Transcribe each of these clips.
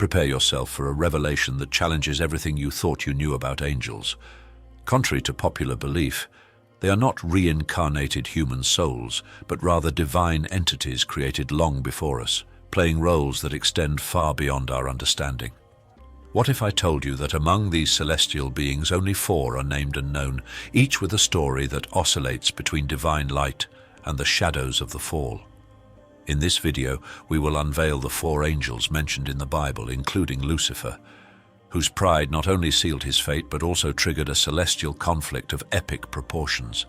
Prepare yourself for a revelation that challenges everything you thought you knew about angels. Contrary to popular belief, they are not reincarnated human souls, but rather divine entities created long before us, playing roles that extend far beyond our understanding. What if I told you that among these celestial beings only 4 are named and known, each with a story that oscillates between divine light and the shadows of the fall? In this video, we will unveil the 4 angels mentioned in the Bible, including Lucifer, whose pride not only sealed his fate but also triggered a celestial conflict of epic proportions.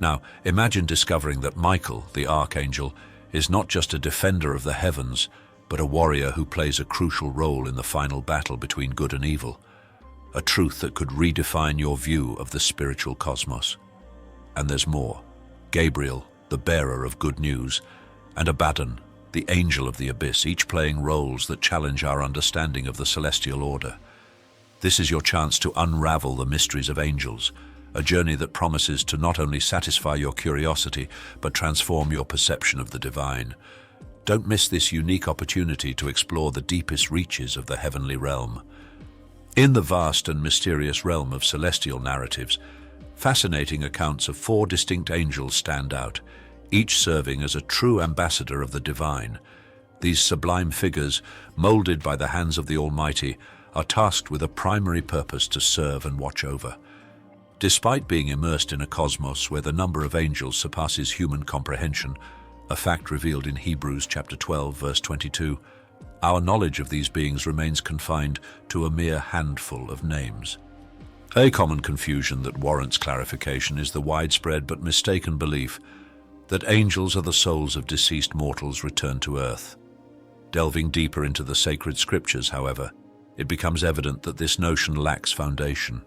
Now, imagine discovering that Michael, the archangel, is not just a defender of the heavens, but a warrior who plays a crucial role in the final battle between good and evil, a truth that could redefine your view of the spiritual cosmos. And there's more. Gabriel, the bearer of good news, and Abaddon, the angel of the abyss, each playing roles that challenge our understanding of the celestial order. This is your chance to unravel the mysteries of angels, a journey that promises to not only satisfy your curiosity, but transform your perception of the divine. Don't miss this unique opportunity to explore the deepest reaches of the heavenly realm. In the vast and mysterious realm of celestial narratives, fascinating accounts of 4 distinct angels stand out, each serving as a true ambassador of the divine. These sublime figures, molded by the hands of the Almighty, are tasked with a primary purpose to serve and watch over. Despite being immersed in a cosmos where the number of angels surpasses human comprehension, a fact revealed in Hebrews chapter 12, verse 22, our knowledge of these beings remains confined to a mere handful of names. A common confusion that warrants clarification is the widespread but mistaken belief that angels are the souls of deceased mortals returned to earth. Delving deeper into the sacred scriptures, however, it becomes evident that this notion lacks foundation.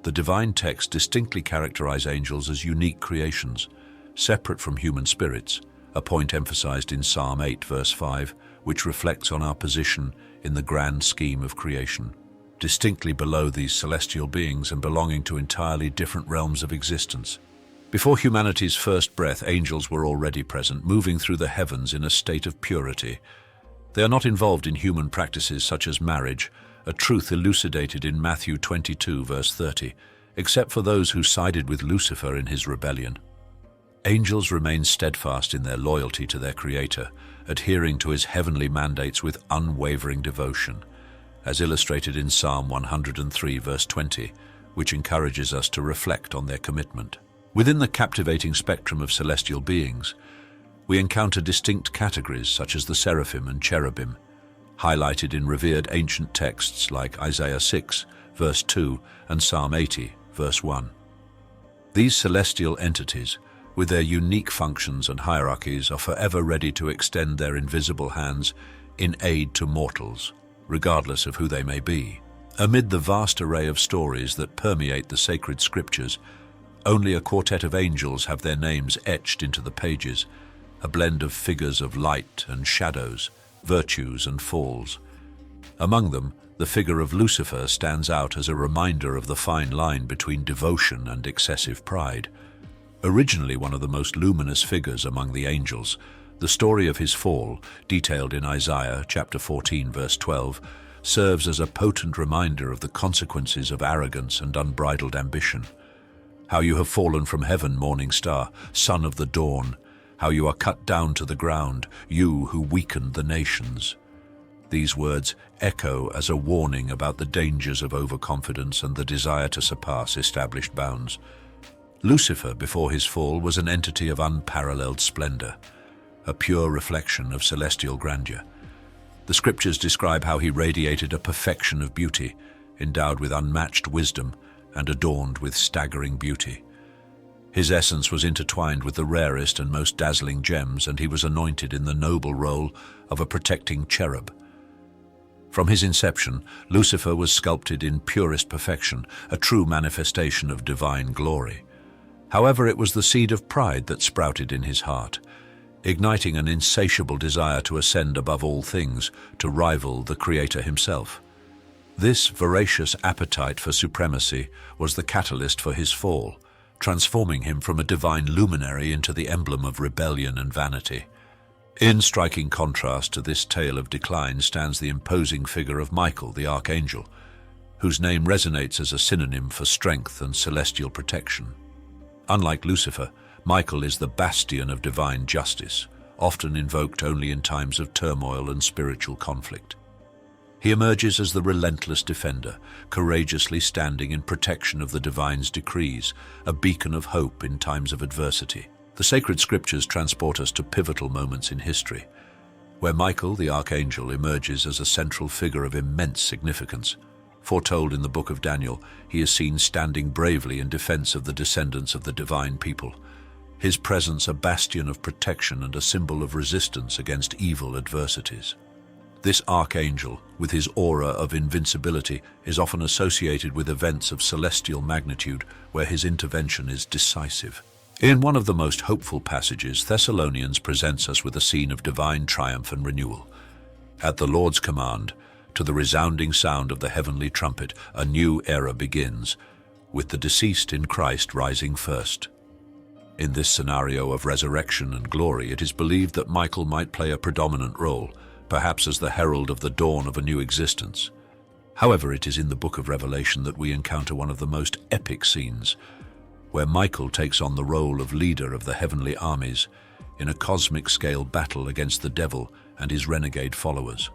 The divine texts distinctly characterize angels as unique creations, separate from human spirits, a point emphasized in Psalm 8, verse 5, which reflects on our position in the grand scheme of creation, distinctly below these celestial beings and belonging to entirely different realms of existence. Before humanity's first breath, angels were already present, moving through the heavens in a state of purity. They are not involved in human practices such as marriage, a truth elucidated in Matthew 22, verse 30, except for those who sided with Lucifer in his rebellion. Angels remain steadfast in their loyalty to their Creator, adhering to his heavenly mandates with unwavering devotion, as illustrated in Psalm 103, verse 20, which encourages us to reflect on their commitment. Within the captivating spectrum of celestial beings, we encounter distinct categories such as the seraphim and cherubim, highlighted in revered ancient texts like Isaiah 6, verse 2, and Psalm 80, verse 1. These celestial entities, with their unique functions and hierarchies, are forever ready to extend their invisible hands in aid to mortals, regardless of who they may be. Amid the vast array of stories that permeate the sacred scriptures, only a quartet of angels have their names etched into the pages, a blend of figures of light and shadows, virtues and falls. Among them, the figure of Lucifer stands out as a reminder of the fine line between devotion and excessive pride. Originally one of the most luminous figures among the angels, the story of his fall, detailed in Isaiah chapter 14, verse 12, serves as a potent reminder of the consequences of arrogance and unbridled ambition. How you have fallen from heaven, morning star, son of the dawn, how you are cut down to the ground, you who weakened the nations. These words echo as a warning about the dangers of overconfidence and the desire to surpass established bounds. Lucifer, before his fall, was an entity of unparalleled splendor, a pure reflection of celestial grandeur. The scriptures describe how he radiated a perfection of beauty, endowed with unmatched wisdom and adorned with staggering beauty. His essence was intertwined with the rarest and most dazzling gems, and he was anointed in the noble role of a protecting cherub. From his inception, Lucifer was sculpted in purest perfection, a true manifestation of divine glory. However, it was the seed of pride that sprouted in his heart, igniting an insatiable desire to ascend above all things, to rival the Creator himself. This voracious appetite for supremacy was the catalyst for his fall, transforming him from a divine luminary into the emblem of rebellion and vanity. In striking contrast to this tale of decline stands the imposing figure of Michael, the archangel, whose name resonates as a synonym for strength and celestial protection. Unlike Lucifer, Michael is the bastion of divine justice, often invoked only in times of turmoil and spiritual conflict. He emerges as the relentless defender, courageously standing in protection of the divine's decrees, a beacon of hope in times of adversity. The sacred scriptures transport us to pivotal moments in history, where Michael, the archangel, emerges as a central figure of immense significance. Foretold in the book of Daniel, he is seen standing bravely in defense of the descendants of the divine people, his presence a bastion of protection and a symbol of resistance against evil adversities. This archangel, with his aura of invincibility, is often associated with events of celestial magnitude where his intervention is decisive. In one of the most hopeful passages, Thessalonians presents us with a scene of divine triumph and renewal. At the Lord's command, to the resounding sound of the heavenly trumpet, a new era begins, with the deceased in Christ rising first. In this scenario of resurrection and glory, it is believed that Michael might play a predominant role, perhaps as the herald of the dawn of a new existence. However, it is in the book of Revelation that we encounter one of the most epic scenes, where Michael takes on the role of leader of the heavenly armies in a cosmic-scale battle against the devil and his renegade followers.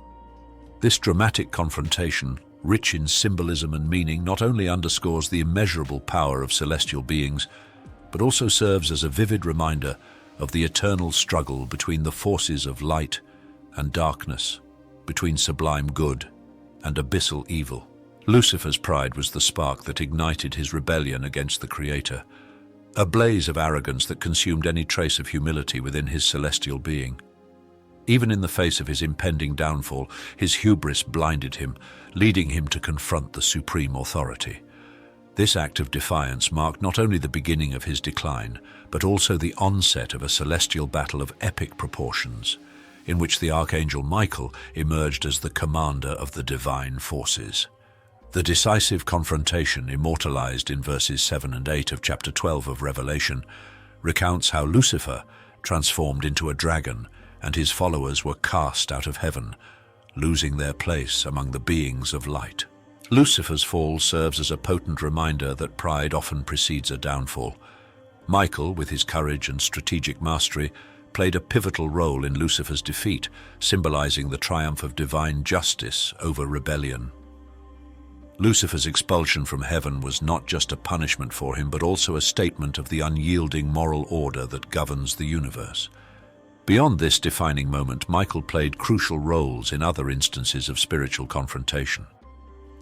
This dramatic confrontation, rich in symbolism and meaning, not only underscores the immeasurable power of celestial beings, but also serves as a vivid reminder of the eternal struggle between the forces of light and darkness, between sublime good and abyssal evil. Lucifer's pride was the spark that ignited his rebellion against the Creator, a blaze of arrogance that consumed any trace of humility within his celestial being. Even in the face of his impending downfall, his hubris blinded him, leading him to confront the supreme authority. This act of defiance marked not only the beginning of his decline, but also the onset of a celestial battle of epic proportions, in which the archangel Michael emerged as the commander of the divine forces. The decisive confrontation, immortalized in verses 7 and 8 of chapter 12 of Revelation, recounts how Lucifer transformed into a dragon and his followers were cast out of heaven, losing their place among the beings of light. Lucifer's fall serves as a potent reminder that pride often precedes a downfall. Michael, with his courage and strategic mastery, played a pivotal role in Lucifer's defeat, symbolizing the triumph of divine justice over rebellion. Lucifer's expulsion from heaven was not just a punishment for him, but also a statement of the unyielding moral order that governs the universe. Beyond this defining moment, Michael played crucial roles in other instances of spiritual confrontation.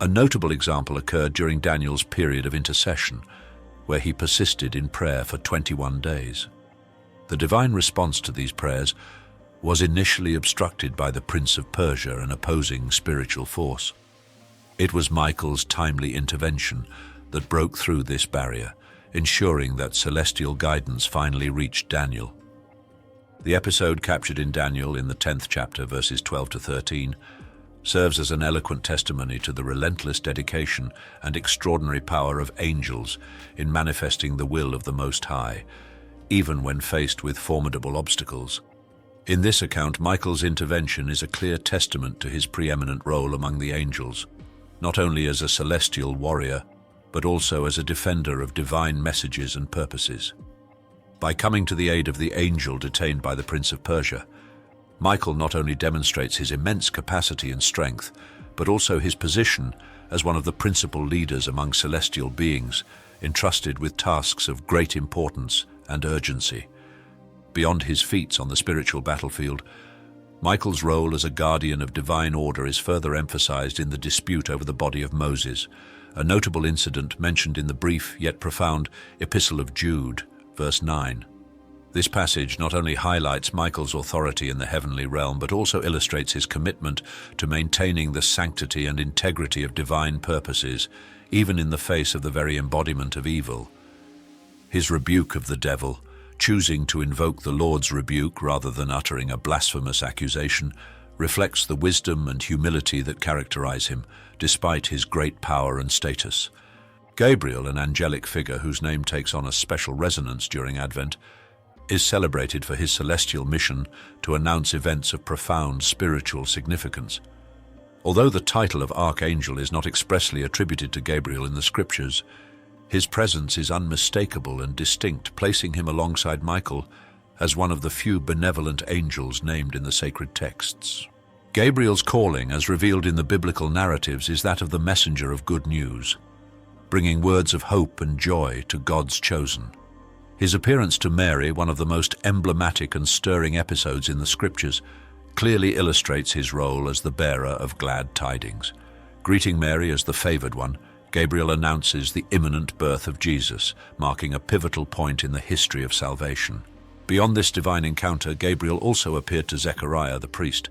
A notable example occurred during Daniel's period of intercession, where he persisted in prayer for 21 days. The divine response to these prayers was initially obstructed by the Prince of Persia, an opposing spiritual force. It was Michael's timely intervention that broke through this barrier, ensuring that celestial guidance finally reached Daniel. The episode captured in Daniel in the 10th chapter, verses 12 to 13, serves as an eloquent testimony to the relentless dedication and extraordinary power of angels in manifesting the will of the Most High, even when faced with formidable obstacles. In this account, Michael's intervention is a clear testament to his preeminent role among the angels, not only as a celestial warrior, but also as a defender of divine messages and purposes. By coming to the aid of the angel detained by the Prince of Persia, Michael not only demonstrates his immense capacity and strength, but also his position as one of the principal leaders among celestial beings, entrusted with tasks of great importance and urgency. Beyond his feats on the spiritual battlefield, Michael's role as a guardian of divine order is further emphasized in the dispute over the body of Moses, a notable incident mentioned in the brief yet profound Epistle of Jude, verse 9. This passage not only highlights Michael's authority in the heavenly realm, but also illustrates his commitment to maintaining the sanctity and integrity of divine purposes, even in the face of the very embodiment of evil. His rebuke of the devil, choosing to invoke the Lord's rebuke rather than uttering a blasphemous accusation, reflects the wisdom and humility that characterize him, despite his great power and status. Gabriel, an angelic figure whose name takes on a special resonance during Advent, is celebrated for his celestial mission to announce events of profound spiritual significance. Although the title of Archangel is not expressly attributed to Gabriel in the Scriptures, his presence is unmistakable and distinct, placing him alongside Michael as one of the few benevolent angels named in the sacred texts. Gabriel's calling, as revealed in the biblical narratives, is that of the messenger of good news, bringing words of hope and joy to God's chosen. His appearance to Mary, one of the most emblematic and stirring episodes in the Scriptures, clearly illustrates his role as the bearer of glad tidings. Greeting Mary as the favored one, Gabriel announces the imminent birth of Jesus, marking a pivotal point in the history of salvation. Beyond this divine encounter, Gabriel also appeared to Zechariah the priest,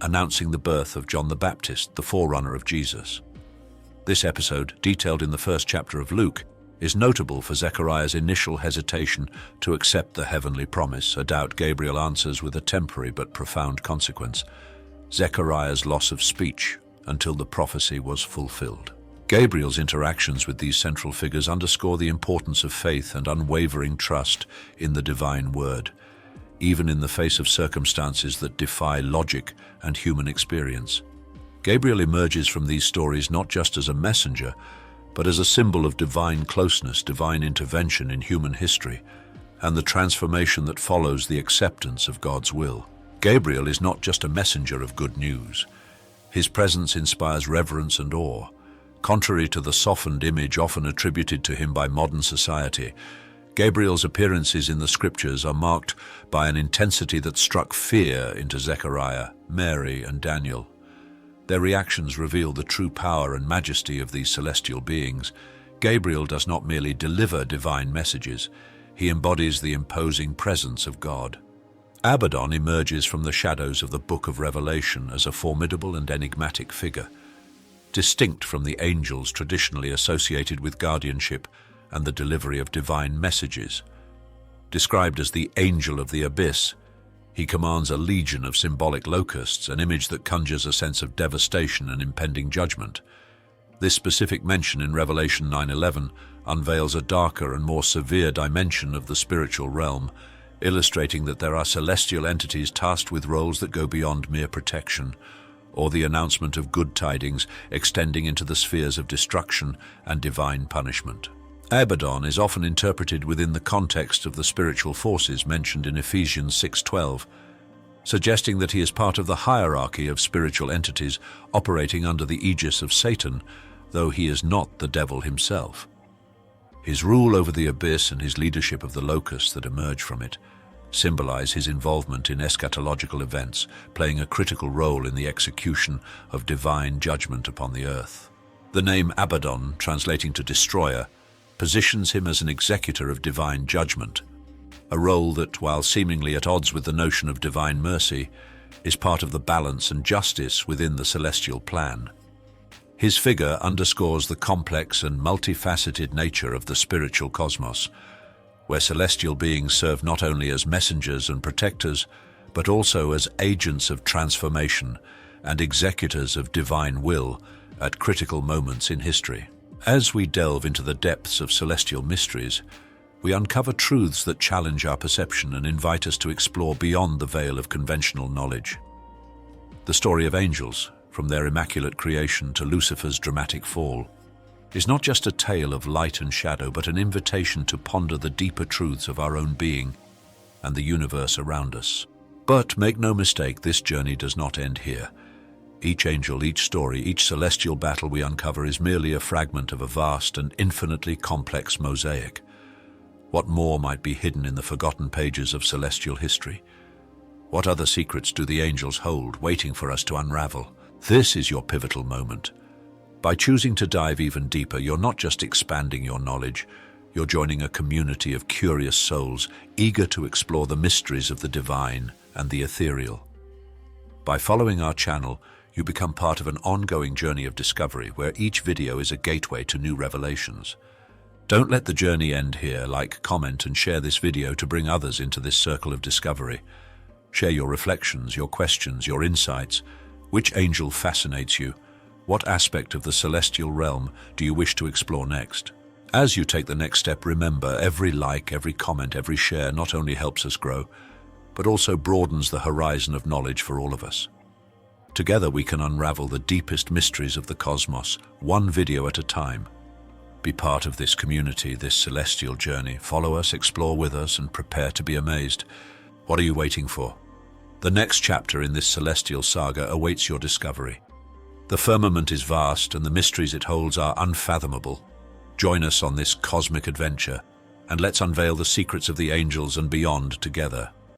announcing the birth of John the Baptist, the forerunner of Jesus. This episode, detailed in the first chapter of Luke, is notable for Zechariah's initial hesitation to accept the heavenly promise, a doubt Gabriel answers with a temporary but profound consequence: Zechariah's loss of speech until the prophecy was fulfilled. Gabriel's interactions with these central figures underscore the importance of faith and unwavering trust in the divine word, even in the face of circumstances that defy logic and human experience. Gabriel emerges from these stories not just as a messenger, but as a symbol of divine closeness, divine intervention in human history, and the transformation that follows the acceptance of God's will. Gabriel is not just a messenger of good news. His presence inspires reverence and awe. Contrary to the softened image often attributed to him by modern society, Gabriel's appearances in the Scriptures are marked by an intensity that struck fear into Zechariah, Mary, and Daniel. Their reactions reveal the true power and majesty of these celestial beings. Gabriel does not merely deliver divine messages, he embodies the imposing presence of God. Abaddon emerges from the shadows of the Book of Revelation as a formidable and enigmatic figure, distinct from the angels traditionally associated with guardianship and the delivery of divine messages. Described as the angel of the abyss, he commands a legion of symbolic locusts, an image that conjures a sense of devastation and impending judgment. This specific mention in Revelation 9:11 unveils a darker and more severe dimension of the spiritual realm, illustrating that there are celestial entities tasked with roles that go beyond mere protection, or the announcement of good tidings extending into the spheres of destruction and divine punishment. Abaddon is often interpreted within the context of the spiritual forces mentioned in Ephesians 6:12, suggesting that he is part of the hierarchy of spiritual entities operating under the aegis of Satan, though he is not the devil himself. His rule over the abyss and his leadership of the locusts that emerge from it symbolize his involvement in eschatological events, playing a critical role in the execution of divine judgment upon the earth. The name Abaddon, translating to destroyer, positions him as an executor of divine judgment, a role that, while seemingly at odds with the notion of divine mercy, is part of the balance and justice within the celestial plan. His figure underscores the complex and multifaceted nature of the spiritual cosmos, where celestial beings serve not only as messengers and protectors, but also as agents of transformation and executors of divine will at critical moments in history. As we delve into the depths of celestial mysteries, we uncover truths that challenge our perception and invite us to explore beyond the veil of conventional knowledge. The story of angels, from their immaculate creation to Lucifer's dramatic fall, is not just a tale of light and shadow, but an invitation to ponder the deeper truths of our own being and the universe around us. But make no mistake, this journey does not end here. Each angel, each story, each celestial battle we uncover is merely a fragment of a vast and infinitely complex mosaic. What more might be hidden in the forgotten pages of celestial history? What other secrets do the angels hold, waiting for us to unravel? This is your pivotal moment. By choosing to dive even deeper, you're not just expanding your knowledge, you're joining a community of curious souls eager to explore the mysteries of the divine and the ethereal. By following our channel, you become part of an ongoing journey of discovery where each video is a gateway to new revelations. Don't let the journey end here. Like, comment, and share this video to bring others into this circle of discovery. Share your reflections, your questions, your insights. Which angel fascinates you? What aspect of the celestial realm do you wish to explore next? As you take the next step, remember, every like, every comment, every share not only helps us grow, but also broadens the horizon of knowledge for all of us. Together we can unravel the deepest mysteries of the cosmos, one video at a time. Be part of this community, this celestial journey. Follow us, explore with us, and prepare to be amazed. What are you waiting for? The next chapter in this celestial saga awaits your discovery. The firmament is vast, and the mysteries it holds are unfathomable. Join us on this cosmic adventure, and let's unveil the secrets of the angels and beyond together.